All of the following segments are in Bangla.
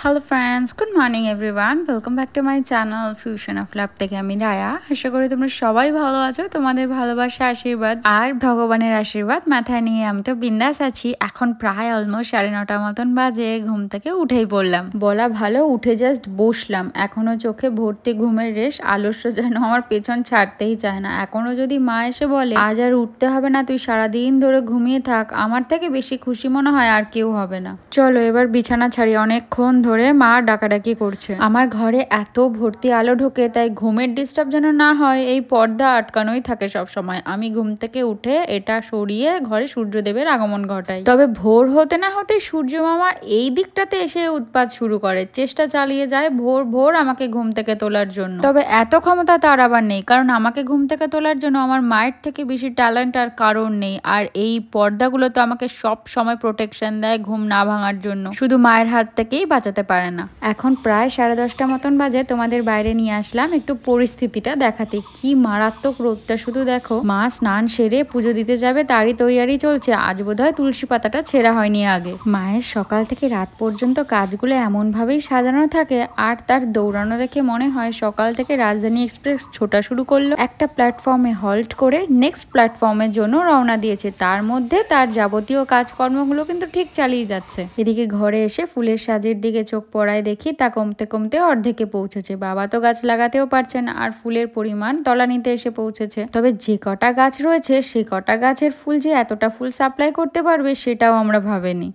Hello friends, good morning everyone, welcome back to my channel fusion of love থেকে আমি রায়া। আশা করি তোমরা সবাই ভালো আছো। তোমাদের ভালোবাসা, আশীর্বাদ আর ভগবানের আশীর্বাদ মাথায় নিয়ে আমি তো বিন্দাস আছি। এখন প্রায় অলমোস্ট 9:30 মতন বাজে, ঘুম থেকে উঠেই পড়লাম। বলা ভালো, উঠে জাস্ট বসলাম। এখনো চোখে ভর্তি ঘুমের রেশ, আলস্য যেন আমার পেছন ছাড়তেই চায় না। এখনো যদি মা এসে বলে আজ আর উঠতে হবে না, তুই সারাদিন ধরে ঘুমিয়ে থাক, আমার থেকে বেশি খুশি মনে হয় আর কেউ হবে না। চলো এবার বিছানা ছাড়ি, অনেকক্ষণ ধরে মা ডাকাডাকি করছে। আমার ঘরে এত ভর্তি আলো ঢোকে, তাই ঘুমের ডিস্টার্ব যেন না হয় এই পর্দা আটকানোই থাকে সব সময়। আমি ঘুম থেকে উঠে এটা সরিয়ে ঘরে সূর্যদেবের আগমন ঘটাই। তবে ভোর হতে না হতে সূর্য মামা এই দিকটাতে এসে উৎপাত শুরু করে, চেষ্টা চালিয়ে যায় ভোর ভোর আমাকে ঘুম থেকে তোলার জন্য। তবে এত ক্ষমতা তার আবার নেই, কারণ আমাকে ঘুম থেকে তোলার জন্য আমার মায়ের থেকে বেশি ট্যালেন্ট আর কারণ নেই। আর এই পর্দাগুলো তো আমাকে সব সময় প্রোটেকশন দেয় ঘুম না ভাঙার জন্য, শুধু মায়ের হাত থেকেই বাঁচাতে পারে না। এখন প্রায় 10:30 মতন বাজে, তোমাদের বাইরে নিয়ে আসলাম একটু পরিস্থিতিটা দেখাতে। কি মারাত্মক রোদটা শুধু দেখো। মা স্নান সেরে পুজো দিতে যাবে, তারই তৈয়ারি চলছে। আজ বোধহয় তুলসী পাতাটা ছেঁড়া হয়নি আগে। মায়ের সকাল থেকে রাত পর্যন্ত কাজগুলো এমন ভাবেই সাজানো থাকে, আর তার দৌড়ানো দেখে মনে হয় সকাল থেকে রাজধানী এক্সপ্রেস ছোটা শুরু করলো, একটা প্ল্যাটফর্মে হল্ট করে নেক্সট প্ল্যাটফর্মের জন্য রওনা দিয়েছে। তার মধ্যে তার যাবতীয় কাজকর্মগুলো কিন্তু ঠিক চালিয়ে যাচ্ছে। এদিকে ঘরে এসে ফুলের সাজের দিকে চোখ পড়ায় দেখি তা কমতে কমতে অর্ধেকে পৌঁছেছে। বাবা তো গাছ লাগাতেও পারছেন, আর ফুলের পরিমাণ তলানিতে এসে পৌঁছেছে। তবে যে কটা গাছ রয়েছে সে কটা গাছের ফুল যে এতটা ফুল সাপ্লাই করতে পারবে সেটাও আমরা ভাবিনি।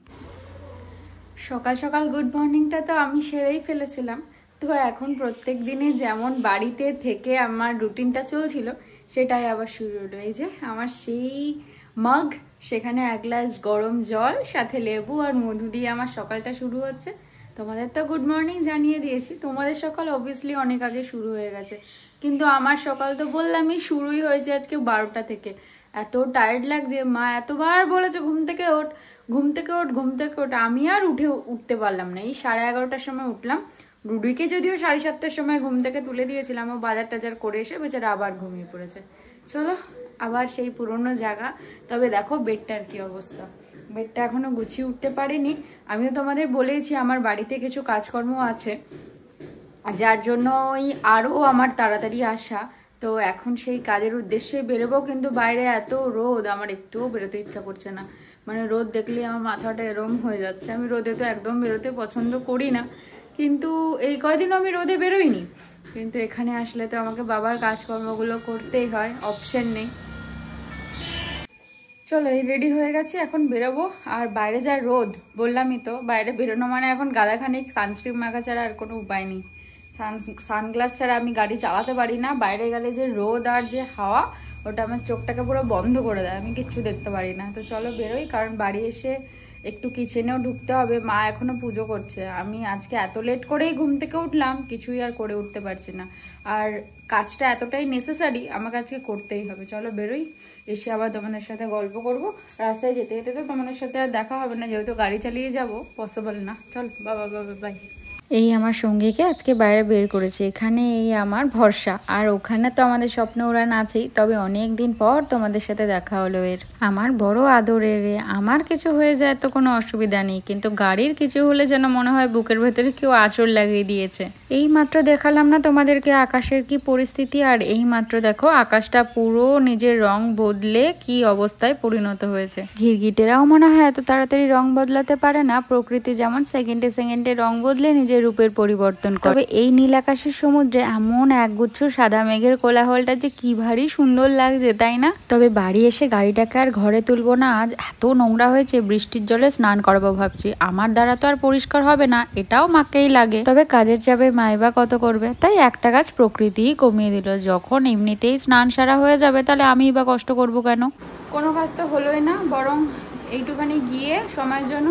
সকাল সকাল গুড মর্নিংটা তো আমি সেরেই ফেলেছিলাম। তো এখন প্রত্যেক দিনে যেমন বাড়িতে থেকে আমার রুটিনটা চলছিল সেটাই আবার শুরু হলো। এই যে আমার সেই মাগ, সেখানে 1 গ্লাস গরম জল, সাথে লেবু আর মধু দিয়ে আমার সকালটা শুরু হচ্ছে। তোমাদের তো গুড মর্নিং জানিয়ে দিয়েছি, তোমাদের সকাল অবভিয়াসলি অনেক আগে শুরু হয়ে গেছে, কিন্তু আমার সকাল তো বললামই শুরুই হয়েছে আজকে 12টা থেকে। এত টায়ার্ড লাগছে, মা এতবার বলেছে ঘুম থেকে ওঠ, ঘুম থেকে ওঠ, ঘুম থেকে ওঠ, আমি আর উঠতে পারলাম না। এই 11:30টার সময় উঠলাম। রুডিকে যদিও 7:30টার সময় ঘুম থেকে তুলে দিয়েছিলাম, ও বাজার টাজার করে এসে বেচারা আবার ঘুমিয়ে পড়েছে। চলো আবার সেই পুরনো জায়গা। তবে দেখো বেডটার কি অবস্থা, বেডটা এখনো গুছিয়ে উঠতে পারিনি। আমিও তোমাদের বলেইছি আমার বাড়িতে কিছু কাজকর্ম আছে, যার জন্য আরও আমার তাড়াতাড়ি আসা। তো এখন সেই কাজের উদ্দেশ্যে বেরোবো, কিন্তু বাইরে এত রোদ, আমার একটুও বেরোতে ইচ্ছা করছে না। মানে রোদ দেখলে আমার মাথাটা এরম হয়ে যাচ্ছে। আমি রোদে তো একদম বেরোতে পছন্দ করি না, কিন্তু এই কয়দিনও আমি রোদে বেরোইনি। কিন্তু এখানে আসলে তো আমাকে বাবার কাজকর্মগুলো করতেই হয়, অপশন নেই। চলো এই রেডি হয়ে গেছি, এখন বেরোবো। আর বাইরে যা রোদ, বললামই তো বাইরে বেরোনো মানে এখন গাদাখানিক সানস্ক্রিন মাখা ছাড়া আর কোনো উপায় নেই। সানগ্লাস ছাড়া আমি গাড়ি চালাতে পারি না। বাইরে গেলে যে রোদ আর যে হাওয়া, ওটা আমার চোখটাকে পুরো বন্ধ করে দেয়, আমি কিচ্ছু দেখতে পারি না। তো চলো বেরোই, কারণ বাড়ি এসে একটু কিচেনেও ঢুকতে হবে। মা এখনো পুজো করছে, আমি আজকে এত লেট করেই ঘুম থেকে উঠলাম, কিছুই আর করে উঠতে পারছি না। আর কাজটা এতটাই নেসেসারি, আমাকে আজকে করতেই হবে। চলো বেরোই, এসে আবার তোমাদের সাথে গল্প করব। রাস্তায় যেতে যেতে তো তোমাদের সাথে আর দেখা হবে না, যেহেতু গাড়ি চালিয়ে যাব, পসিবল না। চল বাবা বাবা বাই। এই আমার সঙ্গীকে আজকে বাইরে বের করেছে, এখানে এই আমার ভরসা। আর ওখানে তো আমাদের স্বপ্ন উড়ান আছেই। তবে অনেক দিন পর তোমাদের সাথে দেখা হলো এর। আমার বড় আদরের, আমার কিছু হয়ে যায় তো কোনো অসুবিধা নেই, কিন্তু গাড়ির কিছু হলে যেন মনে হয় বুকের ভেতরে কেউ আঁচড় লাগিয়ে দিয়েছে। এই মাত্র দেখালাম না তোমাদেরকে আকাশের কি পরিস্থিতি, আর এই মাত্র দেখো আকাশটা পুরো নিজের রং বদলে কি অবস্থায় পরিণত হয়েছে। ঘিরগিটেরাও মনে হয় এত তাড়াতাড়ি রং বদলাতে পারে না। প্রকৃতি যেমন সেকেন্ডে সেকেন্ডে রং বদলে নিজের রূপের পরিবর্তন করে। তবে এই নীল আকাশের সমুদ্রে এমন একগুচ্ছ সাদা মেঘের কোলাহলটা যে কি ভারী সুন্দর লাগছে, তাই না? তবে বাড়ি এসে গাড়িটাকে আর ঘরে তুলবো না, আজ এত নোংরা হয়েছে, বৃষ্টির জলে স্নান করাবো ভাবছি। আমার দ্বারা তো আর পরিষ্কার হবে না, এটাও মাকেই লাগে। তবে কাজের চাপে মাইবা কত করবে, তাই একটা কাজ প্রকৃতিই কমিয়ে দিল। যখন এমনিতেই স্নান সারা হয়ে যাবে, তাহলে আমিই বা কষ্ট করবো কেন? কোনো কাজ তো হলোই না, বরং এইটুখানি গিয়ে সময়ের জন্য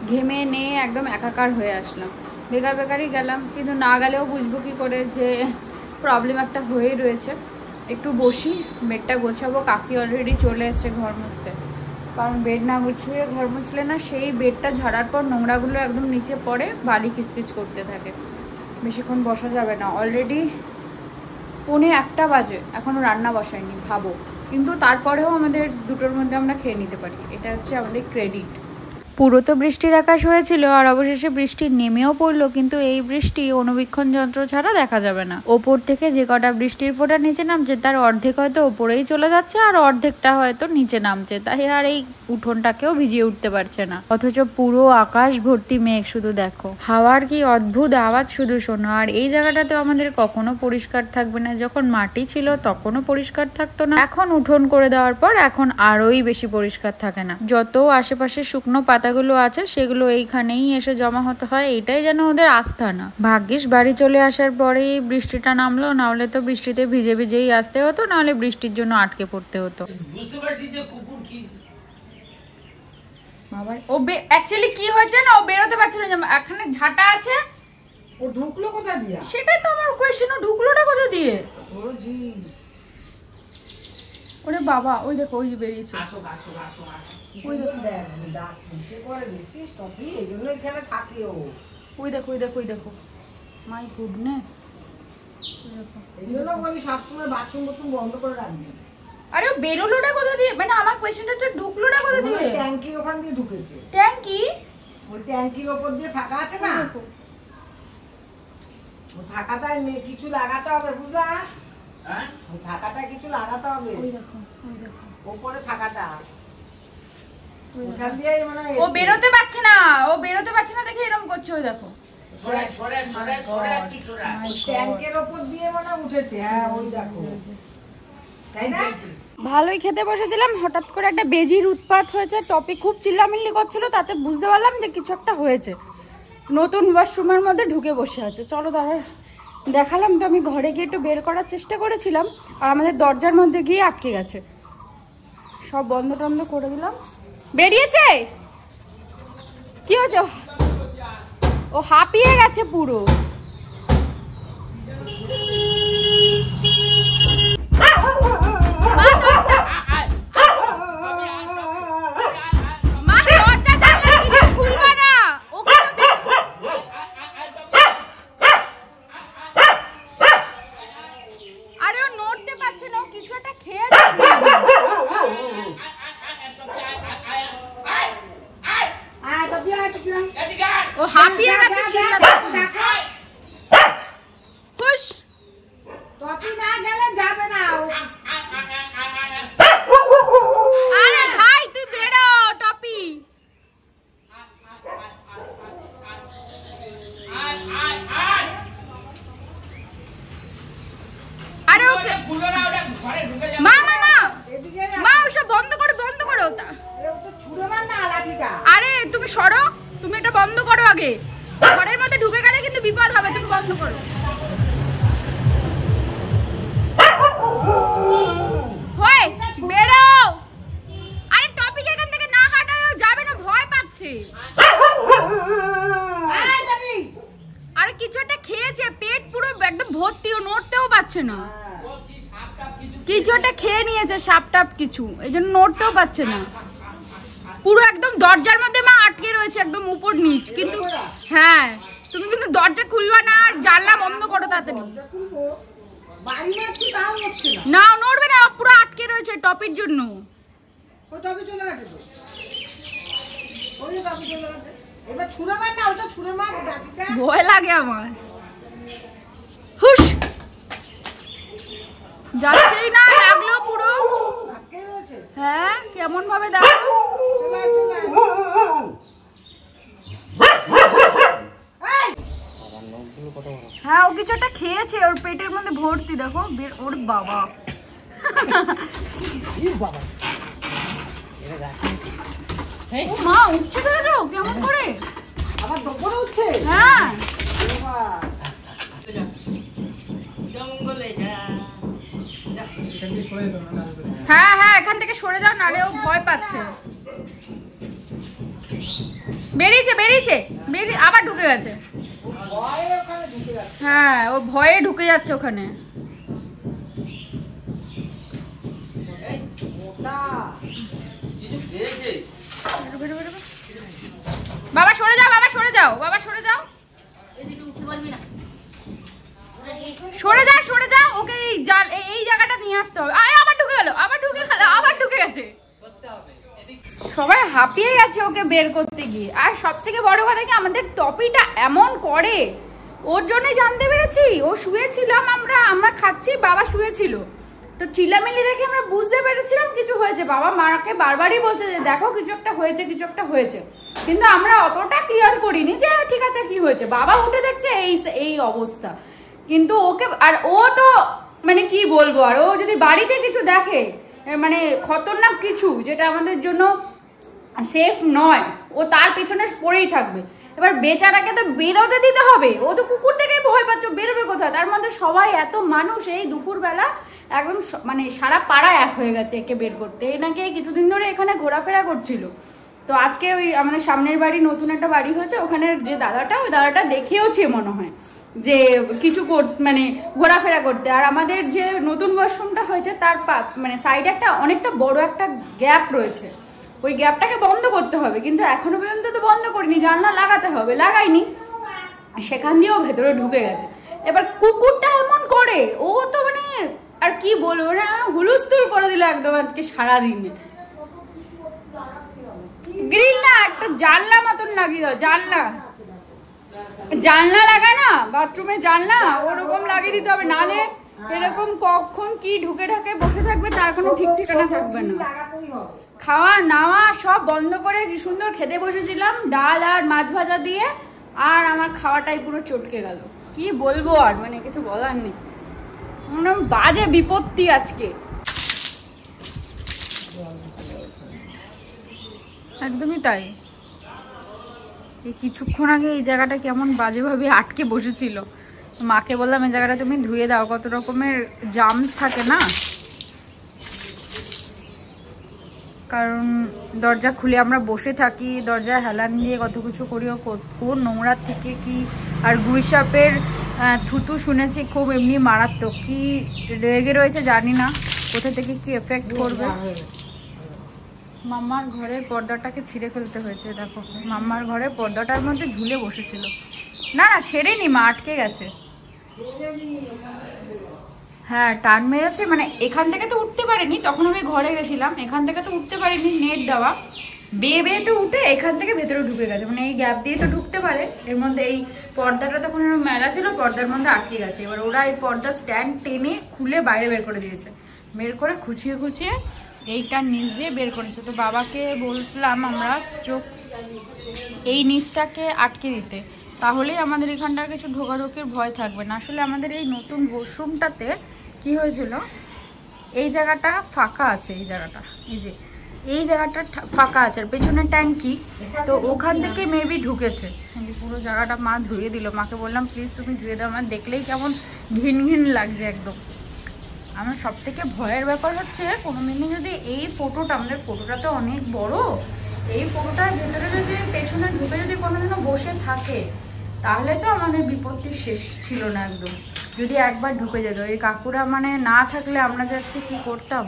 ঘেমে নিয়ে একদম একাকার হয়ে আসলাম। বেকার বেকারই গেলাম, কিন্তু না গেলেও বুঝবো কি করে যে প্রবলেম একটা হয়েই রয়েছে। একটু বসি, বেডটা গোছাবো। কাকি অলরেডি চলে এসছে ঘর মুছতে, কারণ বেড না গুছিয়ে ঘর মুছলে না সেই বেডটা ঝাড়ার পর নোংরাগুলো একদম নিচে পড়ে, বালি কিচকিচ করতে থাকে। বেশিক্ষণ বসা যাবে না। অলরেডি 1:45 বাজে, এখনও রান্না বসায়নি ভাবো। কিন্তু তারপরেও আমাদের 2টোর মধ্যে আমরা খেয়ে নিতে পারি, এটা হচ্ছে আমাদের ক্রেডিট। পুরো তো বৃষ্টির আকাশ হয়েছিল আর অবশেষে বৃষ্টি নেমেও পড়লো, কিন্তু এই বৃষ্টি অনুবীক্ষণ যন্ত্র ছাড়া দেখা যাবে না। ওপর থেকে যে কটা বৃষ্টির ফোঁটা নিচে নামছে তার অর্ধেক হয়তো ওপরেই চলে যাচ্ছে আর অর্ধেকটা হয়তো নিচে নামছে, তাই আর এই উঠোনটাকেও ভিজিয়ে উঠতে পারছে না। অথচ পুরো আকাশ ভর্তি মেঘ, শুধু দেখো হাওয়ার কি অদ্ভুত আওয়াজ শুধু শোনো। আর এই জায়গাটাতে আমাদের কখনো পরিষ্কার থাকবে না, যখন মাটি ছিল তখনও পরিষ্কার থাকতো না, এখন উঠোন করে দেওয়ার পর এখন আরোই বেশি পরিষ্কার থাকে না। যত আশেপাশে শুকনো পাতাগুলো আছে সেগুলো এইখানেই এসে জমা হতে হয়, এটাই যেন ওদের আস্থা না। ভাগ্যিস বাড়ি চলে আসার পরেই বৃষ্টিটা নামলো, নাহলে তো বৃষ্টিতে ভিজে ভিজেই আসতে হতো, নাহলে বৃষ্টির জন্য আটকে পড়তে হতো। বুঝতে পারছি যে কুকুর কি বাবা ও অ্যাকচুয়ালি কি হয়েছে না, ও বেরোতে পারছিল না, এখানে ঝাঁটা আছে। ও ঢুকলো কোথা দিয়ে? সেটাই তো আমার কোয়েশ্চেন, ও ঢুকলোটা কোথা দিয়ে? ওর জি ওরে বাবা, ওই দেখো ওই যে বেরিয়েছে। আসো আসো আসো ওই দেখো দেখ ডাক কিসে করে বেশি স্টপি, এইজন্য এখানে থাকে ও। ওই দেখো ওই দেখো ওই দেখো, মাই গুডনেস। এইজন্য বলি সবসময় বাথরুম বাথরুম বন্ধ করে রাখবি। আরে ও বেরোলোটা কোথা দিয়ে, মানে আমার কোয়েশ্চেনটা হচ্ছে ঢুকলোটা কোথা দিয়ে? ট্যাঙ্কির ওখান দিয়ে ঢুকেছে। ট্যাঙ্কি? ওই ট্যাঙ্কির উপর দিয়ে ফাঁকা আছে না, ওই ফাঁকাটায় কিছু লাগাতে হবে, বুঝলা? হ্যাঁ ওই ফাঁকাটা কিছু লাগাতে হবে। ওই দেখো ওই দেখো উপরে ফাঁকাটা, ওখান দিয়ে মানে ও বেরোতে পারছে না, ও বেরোতে পারছে না দেখে এরকম করছে। ওই দেখো ট্যাঙ্কের উপর দিয়ে মানে উঠেছে। হ্যাঁ ওই দেখো, তাই না? ভালোই খেতে বসেছিলাম, হঠাৎ করে একটা বেজির উৎপাত হয়েছে। টপি খুব চিল্লামিল্লি করছিল, তাতে বুঝতে পারলাম যে কিছু একটা হয়েছে। নতুন ওয়াশরুমের মধ্যে ঢুকে বসে আছে। চলো দাঁড়া দেখালাম তো, আমি ঘরে গিয়ে একটু বের করার চেষ্টা করেছিলাম আর আমাদের দরজার মধ্যে গিয়ে আটকে গেছে। সব বন্ধ টন্ধ করে দিলাম, বেরিয়েছে। কি হয়েছে? ও হাঁপিয়ে গেছে পুরো। ও হাঁপিয়ে গেছে, খুশ টপি না গেলে যাবে না। আরে ভাই তুই বেরো টপি। আরে ওকে মা মা মা মা ওসব বন্ধ করো, বন্ধ করো। আরে তুমি সরো, তুমি এটা বন্ধ করো আগে। ঘরের মধ্যে ঢুকে গেলে কিন্তু বিপদ হবে, তুমি বন্ধ করো। হয় বেরো। আরে টপিক এখান থেকে না হাঁটাও যাবে না, ভয় পাচ্ছে। আরে কিছু একটা খেয়েছে, পেট পুরো একদম ভর্তি, ও নড়তেও পারছে না। কিছু একটা খেয়ে নিয়েছে, সাপ টাপ কিছু, এই জন্য নড়তেও পারছে না। পুরো একদম দরজার মধ্যে মা আটকে রয়েছে, একদম উপর নিচ। কিন্তু হ্যাঁ তুমি কিন্তু দরজা খুলবা না আর জানলা বন্ধ করো তাড়াতাড়ি। না নড়বে না, পুরো আটকে রয়েছে টপির জন্য। ভয় লাগে আমার। হুশ যাচ্ছেই না, লাগলো পুরো। হ্যাঁ কেমন ভাবে দেখো। হ্যাঁ ও কিছু একটা খেয়েছে, ওর পেটের মধ্যে ভর্তি, দেখো ওর বাবা। ও মা উঠছে, দেখো কেমন করে। হ্যাঁ হ্যাঁ হ্যাঁ এখান থেকে সরে যাও, নাহলে ও ভয় পাচ্ছে। বেরিয়েছে বেরিয়েছে আবার ঢুকে গেছে। হ্যাঁ ও ভয়ে ঢুকে যাচ্ছে ওখানে। বাবা সরে যাও, বাবা সরে যাও, বাবা সরে যাও, সরে যাও, সরে যাও। ওকে এই জায়গাটা নিয়ে আসতে হবে। আবার ঢুকে গেল, আবার ঢুকে গেল, আবার ঢুকে গেছে। সবাই হাঁপিয়ে গেছে ওকে বের করতে গিয়ে। আর সব থেকে বড় কথা কি আমাদের টপিটা এমন করে, ওর জন্যই জানতে পেরেছি। ও শুয়েছিলাম, আমরা খাচ্ছি, বাবা শুয়েছিল, তো চিল্লামিল্লি দেখে আমরা বুঝতে পেরেছিলাম কিছু হয়েছে। বাবা মাকে বারবারই বলছে যে দেখো কিছু একটা হয়েছে, কিছু একটা হয়েছে, কিন্তু আমরা অতটা ক্লিয়ার করিনি যে ঠিক আছে কি হয়েছে। বাবা উঠে দেখছে এই অবস্থা, কিন্তু ওকে আর ও তো মানে কি বলবো, আর ও যদি বাড়িতে কিছু দেখে মানে খতরনাক কিছু যেটা আমাদের জন্য সেফ নয়, ও তার পিছনে পড়েই থাকবে। এবার বেচারাকে তো বেরোতে দিতে হবে, ও তো কুকুর থেকেই ভয় পাচ্ছ, বেরোবে কোথায়? তার মধ্যে সবাই এত মানুষ, এই দুপুরবেলা একদম মানে সারা পাড়া এক হয়ে গেছে একে বের করতে। নাকি কিছুদিন ধরে এখানে ঘোরাফেরা করছিল, তো আজকে ওই আমাদের সামনের বাড়ি নতুন একটা বাড়ি হয়েছে, ওখানের যে দাদাটা, ওই দাদাটা দেখিয়েওছে মনে হয় যে কিছু মানে ঘোরাফেরা করতে। আর আমাদের যে নতুন ওয়াশরুমটা হয়েছে তার মানে সাইডে একটা অনেকটা বড় একটা গ্যাপ রয়েছে, ওই গ্যাপটাকে বন্ধ করতে হবে, কিন্তু এখনো পর্যন্ত তো বন্ধ করিনি, জানলা লাগাতে হবে, লাগাইনি, সেখান দিয়েও ভেতরে ঢুকে গেছে। এবার কুকুরটা এমন করে, ও তো মানে আর কি বলবো, মানে হুলুস্থুল করে দিল একদম আজকে সারাদিনে। গ্রিল না, একটা জানলা মতন লাগিয়ে দাও, জানলা লাগায় না বাথরুমে, জানলা ওরকম লাগিয়ে দিতে হবে, নালে এরকম কখন কি ঢুকে ঢাকে বসে থাকবে তার কোনো ঠিক ঠিকানা থাকবে না। খাওয়া নাওয়া সব বন্ধ করে কি সুন্দর খেতে বসেছিলাম, ডাল আর মাছ ভাজা দিয়ে, আর আমার খাওয়াটাই পুরো চটকে গেল। কি বলবো আর, মানে কিছু বলার নেই, বাজে বিপত্তি আজকে একদমই তাই। এই কিছুক্ষণ আগে এই জায়গাটা কেমন বাজেভাবে আটকে বসেছিল, মাকে বললাম এই জায়গাটা তুমি ধুয়ে দাও, কত রকমের জামস থাকে না, কারণ দরজা খুলে আমরা বসে থাকি, দরজায় হেলান দিয়ে কত কিছু করিও, কোন নোংরার থেকে কি। আর গুইসাপের থুতু শুনেছি খুব এমনি মারাত্মক, কি রেগে রয়েছে জানি না, কোথা থেকে কি এফেক্ট করবে। মাম্মার ঘরের পর্দাটাকে ছিঁড়ে ফেলতে হয়েছে, দেখো মাম্মার ঘরের পর্দাটার মধ্যে ঝুলে বসেছিল, না না ছেড়েনি মা, আটকে গেছে। হ্যাঁ টান মেরেছে, মানে এখান থেকে তো উঠতে পারিনি, তখন আমি ঘরে গেছিলাম, এখান থেকে তো উঠতে পারিনি, নেট দেওয়া, বেয়ে তো উঠে এখান থেকে ভেতরে ঢুকে গেছে, মানে এই গ্যাপ দিয়ে তো ঢুকতে পারে, এর মধ্যে এই পর্দাটা তখন মেলা ছিল, পর্দার মধ্যে আটকে গেছে। এবার ওরা এই পর্দা স্ট্যান্ড টেনে খুলে বাইরে বের করে দিয়েছে, বের করে খুঁচিয়ে খুঁচিয়ে এইটার নিচ দিয়ে বের করেছে। তো বাবাকে বললাম আমরা চোখ এই নিচটাকে আটকে দিতে, তাহলেই আমাদের এখানটার কিছু ঢোকাঢোকির ভয় থাকবে না। আসলে আমাদের এই নতুন ওয়াশরুমটাতে কি হয়েছিল, এই জায়গাটা ফাঁকা আছে, এই জায়গাটা, এই যে এই জায়গাটা ফাঁকা আছে, আর পেছনে ট্যাঙ্কি, তো ওখান থেকে মেবি ঢুকেছে। পুরো জায়গাটা মা ধুয়ে দিল, মাকে বললাম প্লিজ তুমি ধুয়ে দাও, আমার দেখলেই কেমন ঘিন ঘিন লাগছে একদম। আমার সব থেকে ভয়ের ব্যাপার হচ্ছে কোনোদিনই যদি এই ফটোটা, আমাদের ফটোটা তো অনেক বড়, এই ফটোটার ভেতরে যদি পেছনে ঢুকে যদি কোনোদিনও বসে থাকে তাহলে তো আমাদের বিপত্তি শেষ ছিল না একদম, যদি একবার ঢুকে যেত। এই কাকুরা মানে না থাকলে আমরা যে আজকে কী করতাম।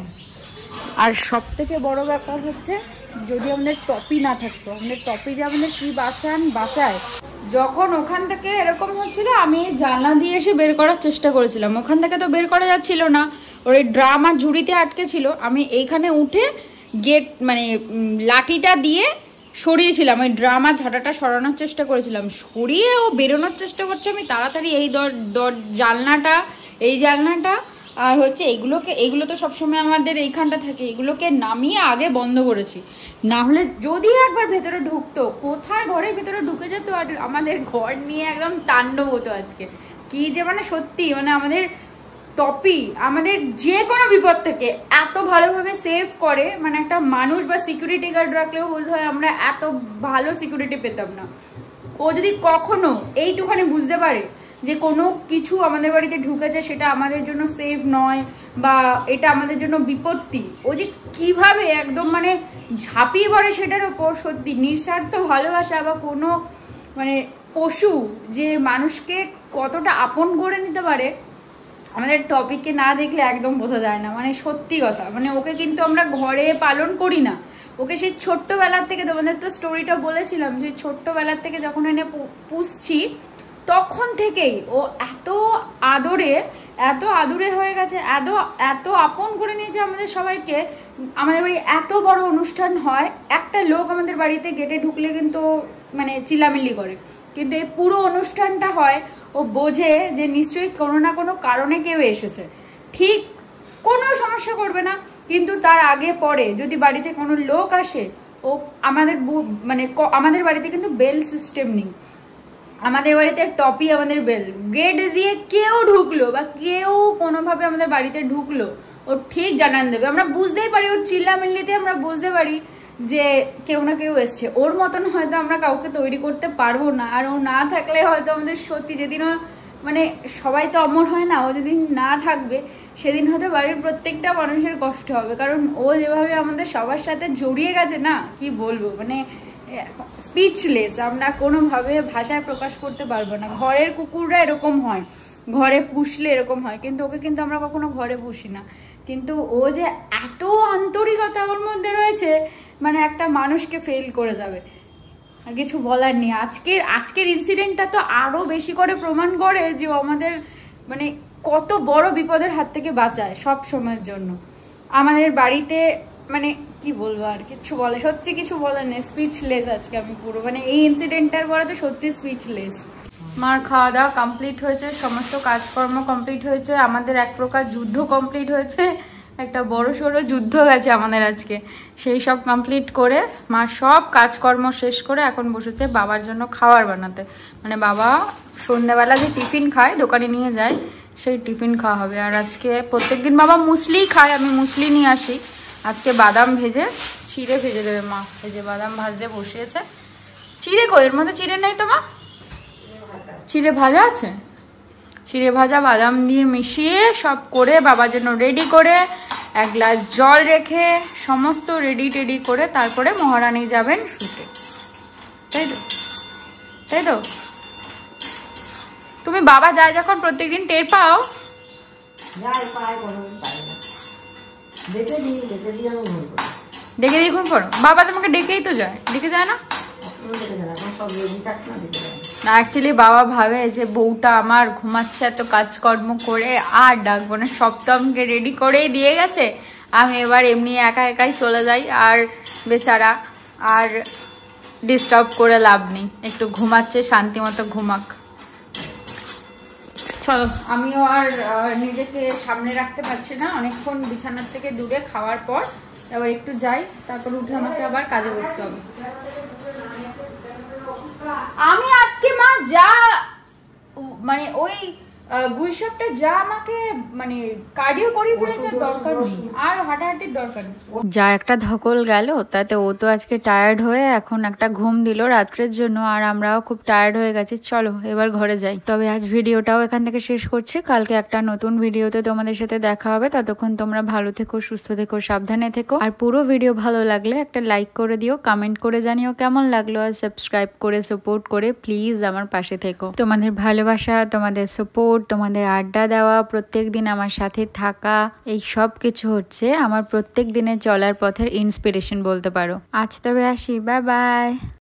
আর সব থেকে বড় ব্যাপার হচ্ছে যদি আমাদের টপি না থাকতো, আমাদের টপি যে আমাদের কী বাঁচায়। যখন ওখান থেকে এরকম হচ্ছিল আমি জানলা দিয়ে এসে বের করার চেষ্টা করেছিলাম, ওখান থেকে তো বের করা যাচ্ছিল না, ওর ড্রাম আর ঝুড়িতে আটকে ছিল, আমি এইখানে উঠে গেট মানে লাঠিটা দিয়ে সরিয়েছিলাম, ওই ড্রাম আর ঝাঁটাটা সরানোর চেষ্টা করেছিলাম, সরিয়ে ও বেরোনোর চেষ্টা করছে, আমি তাড়াতাড়ি এই জানলাটা আর হচ্ছে এইগুলো তো সবসময় আমাদের এইখানটা থাকে, এগুলোকে নামিয়ে আগে বন্ধ করেছি, না হলে যদি একবার ভেতরে ঢুকতো, কোথায় ঘরের ভেতরে ঢুকে যেত, আর আমাদের ঘর নিয়ে একদম তাণ্ডব হতো আজকে। কি যে মানে সত্যি মানে আমাদের টপি আমাদের যে কোনো বিপদ থেকে এত ভালোভাবে সেভ করে, মানে একটা মানুষ বা সিকিউরিটি গার্ড রাখলেও বলতে হয় আমরা এত ভালো সিকিউরিটি পেতাম না। ও যদি কখনো এইটুখানি বুঝতে পারে যে কোনো কিছু আমাদের বাড়িতে ঢুকেছে সেটা আমাদের জন্য সেফ নয় বা এটা আমাদের জন্য বিপত্তি, ও যে কিভাবে একদম মানে ঝাঁপিয়ে পড়ে সেটার ওপর, সত্যি নিঃস্বার্থ ভালোবাসা বা কোনো মানে পশু যে মানুষকে কতটা আপন করে নিতে পারে আমাদের টপিককে না দেখলে একদম বোঝা যায় না, মানে সত্যি কথা। মানে ওকে কিন্তু আমরা ঘরে পালন করি না, ওকে সেই ছোট্টবেলার থেকে, তোমাদের তো স্টোরিটা বলেছিলাম, সেই ছোট্টবেলার থেকে যখন এনে পুষছি তখন থেকেই ও এত আদরে এত আদুরে হয়ে গেছে, এত এত আপন করে নিয়েছে আমাদের সবাইকে। আমাদের বাড়ি এত বড় অনুষ্ঠান হয়, একটা লোক আমাদের বাড়িতে গেটে ঢুকলে কিন্তু মানে চিল্লামিল্লি করে, কিন্তু এই পুরো অনুষ্ঠানটা হয় ও বোঝে যে নিশ্চয়ই কোনো না কোনো কারণে কেউ এসেছে, ঠিক কোনো সমস্যা করবে না। কিন্তু তার আগে পরে যদি বাড়িতে কোনো লোক আসে, ও আমাদের মানে আমাদের বাড়িতে কিন্তু বেল সিস্টেম নেই, আমাদের বাড়িতে টপি আমাদের বেল। গেট দিয়ে কেউ ঢুকলো বা কেউ কোনোভাবে আমাদের বাড়িতে ঢুকলো, ও ঠিক জানান দেবে। আমরা বুঝতেই পারি, ওর চিল্লামিল্লিতে আমরা বুঝতে পারি যে কেউ না কেউ এসছে। ওর মতন হয়তো আমরা কাউকে তৈরি করতে পারবো না, আর ও না থাকলে হয়তো আমাদের সত্যি যেদিন মানে সবাই তো অমর হয় না, ও যেদিন না থাকবে সেদিন হয়তো বাড়ির প্রত্যেকটা মানুষের কষ্ট হবে, কারণ ও যেভাবে আমাদের সবার সাথে জড়িয়ে গেছে না, কি বলবো, মানে স্পিচলেস, আমরা কোনোভাবে ভাষায় প্রকাশ করতে পারবো না। ঘরের কুকুররা এরকম হয়, ঘরে পুষলে এরকম হয়, কিন্তু ওকে কিন্তু আমরা কখনো ঘরে পুষি না। কিন্তু ও যে এত আন্তরিকতা ওর মধ্যে রয়েছে, মানে একটা মানুষকে ফেল করে যাবে, আর কিছু বলার নেই। আজকের ইনসিডেন্টটা তো আরো বেশি করে প্রমাণ করে যে আমাদের মানে কত বড় বিপদের হাত থেকে বাঁচায় সব সময়ের জন্য। আমাদের বাড়িতে মানে কি বলবো, আর কিছু বলে, সত্যি কিছু বলার নেই, স্পিচলেস আজকে আমি পুরো, মানে এই ইনসিডেন্টটার পরে তো সত্যি স্পিচলেস। মার খাওয়া দাওয়া কমপ্লিট হয়েছে, সমস্ত কাজকর্ম কমপ্লিট হয়েছে, আমাদের এক প্রকার যুদ্ধ কমপ্লিট হয়েছে, একটা বড় সড়ো যুদ্ধ গেছে আমাদের আজকে। সেই সব কমপ্লিট করে মা সব কাজকর্ম শেষ করে এখন বসেছে বাবার জন্য খাবার বানাতে। মানে বাবা সন্ধ্যাবেলা যে টিফিন খায়, দোকানে নিয়ে যায়, সেই টিফিন খাওয়া হবে। আর আজকে প্রত্যেকদিন বাবা মুসলিই খায়, আমি মুসলি নিয়ে আসি। আজকে বাদাম ভেজে চিড়ে ভেজে দেবে মা, এই যে বাদাম ভাজতে বসিয়েছে। চিড়ে কই, এর মধ্যে চিড়ে নেই তো মা? চিড়ে ভাজা আছে, চিড়ে ভাজা বাদাম দিয়ে মিশিয়ে সব করে বাবার জন্য রেডি করে, এক গ্লাস জল রেখে সমস্ত রেডি টেডি করে তারপরে মহারানী যাবেন শুতে, তাই তো? তাই তো? তুমি বাবা যায় যখন প্রত্যেকদিন টের পাও? ডেকে দিয়ে ঘুম পড়ো? বাবা তোমাকে ডেকেই তো যায়, ডেকে যায় না? না, অ্যাকচুয়ালি বাবা ভাবে যে বউটা আমার ঘুমাচ্ছে এত কাজকর্ম করে, আর ডাকবো না, সব তো আমাকে রেডি করেই দিয়ে গেছে, আমি এবার এমনি একা একাই চলে যাই, আর বেচারা আর ডিস্টার্ব করে লাভ নেই, একটু ঘুমাচ্ছে, শান্তি মতো ঘুমাক। চলো, আমিও আর নিজেকে সামনে রাখতে পারছি না, অনেকক্ষণ বিছানার থেকে দূরে খাওয়ার পর এবার একটু যাই, তারপর উঠে আমাকে আবার কাজে বসতে হবে। আমি আজকে মা যা মানে ওই গুইসবটা যা আমাকে মানে কার্ডিও করে ফেলেছে, দরকার নেই আর হাঁটাহাঁটির দরকার নেই। যা একটা ধকল গেল তাতে ও তো আজকে টায়ার্ড হয়ে এখন একটা ঘুম দিল রাত্রের জন্য, আর আমরাও খুব টায়ার্ড হয়ে গেছি। চলো এবার ঘরে যাই। তবে আজ ভিডিওটাও এখান থেকে শেষ করছি, কালকে একটা নতুন ভিডিওতে তোমাদের সাথে দেখা হবে। ততক্ষণ তোমরা ভালো থেকো, সুস্থ থেকো, সাবধানে থেকো। আর পুরো ভিডিও ভালো লাগলে একটা লাইক করে দিও, কমেন্ট করে জানিও কেমন লাগলো, আর সাবস্ক্রাইব করে সাপোর্ট করে প্লিজ আমার পাশে থেকো। তোমাদের ভালোবাসা, তোমাদের সাপোর্ট, তোমাদের আড্ডা দেওয়া, প্রত্যেক দিন আমার সাথে থাকা, এই সব কিছু হচ্ছে আমার প্রত্যেক দিনের চলার পথের ইন্সপিরেশন বলতে পারো। আজ তবে আসি, বাই বাই।